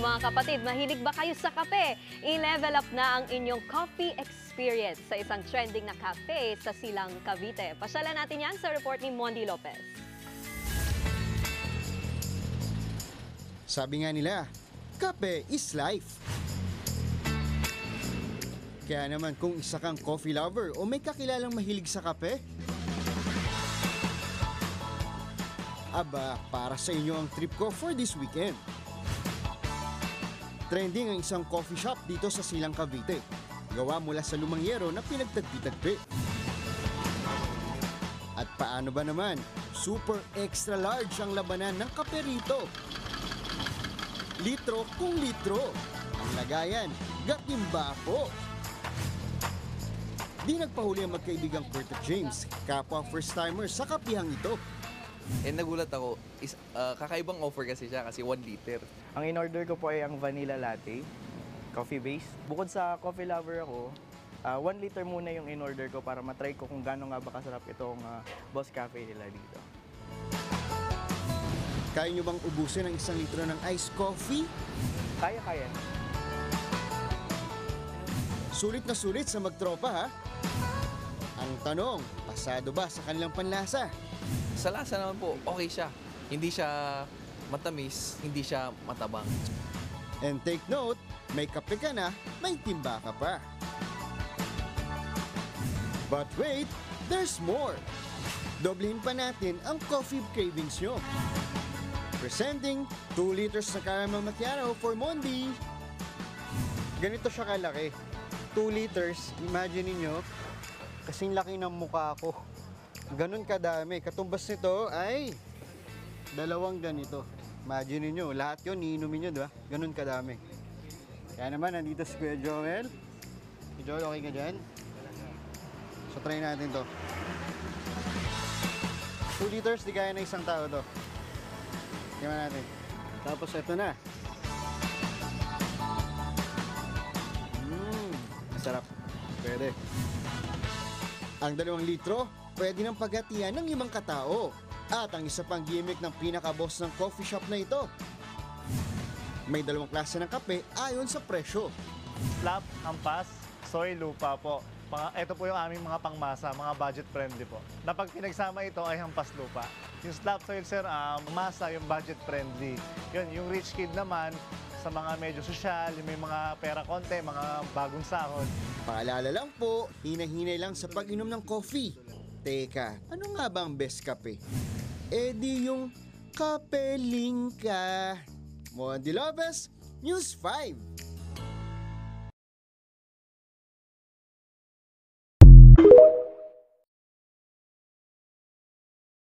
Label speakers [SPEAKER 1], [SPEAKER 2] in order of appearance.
[SPEAKER 1] mga kapatid, mahilig ba kayo sa kape? I-level up na ang inyong coffee experience sa isang trending na cafe sa Silang, Cavite. Pasyalan natin yan sa report ni Mondi Lopez.
[SPEAKER 2] Sabi nga nila, kape is life. Kaya naman kung isa kang coffee lover o may kakilalang mahilig sa kape, aba, para sa inyo ang trip ko for this weekend. Trending ang isang coffee shop dito sa Silang, Cavite. Gawa mula sa lumang yero na pinagtagpi-tagpi. At paano ba naman? Super extra large ang labanan ng kape rito. Litro kung litro. Ang lagayan, gatimba po. Di nagpahuli ang magkaibigang Kurt at James, kapwa first-timer sa kapihang ito.
[SPEAKER 3] Nagulat ako, kakaibang offer kasi siya kasi 1 liter.
[SPEAKER 4] Ang in-order ko po ay ang vanilla latte, coffee base. Bukod sa coffee lover ako, 1 liter muna yung in-order ko para matry ko kung gaano nga ba kasarap itong Boss Cafe nila dito.
[SPEAKER 2] Kaya nyo bang ubusin ang 1 litro ng iced coffee?
[SPEAKER 4] Kaya-kaya.
[SPEAKER 2] Sulit na sulit sa magtropa ha? Ang tanong, pasado ba sa kanilang panlasa?
[SPEAKER 3] Sa lasa naman po, okay siya. Hindi siya matamis, hindi siya matabang.
[SPEAKER 2] And take note, may kape ka na, may timba ka pa. But wait, there's more. Doblehin pa natin ang coffee cravings nyo. Presenting 2 liters na caramel macchiato for Mondi. Ganito siya kalaki. 2 liters, imagine niyo, kasing laki ng mukha ko. Ganun kadami. Katumbas nito ay 2 ganito. Imagine niyo, lahat yun, iinumin nyo, diba? Ganun kadami. Kaya naman, nandito si Kuya Joel. Si Joel, okay ka dyan? So, try natin to. 2 liters, di kaya na isang tao to. Tingnan natin. Tapos, ito na. Masarap. Pwede. Ang 2 litro, pwede nang paghatian ng 5 katao. At ang isa pang gimmick ng pinaka-boss ng coffee shop na ito, may 2 klase ng kape ayon sa presyo.
[SPEAKER 5] Slab, hampas, soy, lupa po. Ito po yung aming mga pangmasa, mga budget friendly po. Na pag pinagsama ito ay hampas lupa. Yung slab soil, sir, masa, yung budget friendly. Yun, yung rich kid naman, sa mga medyo sosyal, yung may mga pera konti, mga bagong sahod.
[SPEAKER 2] Paalala lang po, hinahinay lang sa pag-inom ng coffee. Teka, ano nga ba ang best kape? Eh di yung Kapelingka. Mondi Lopez, News 5.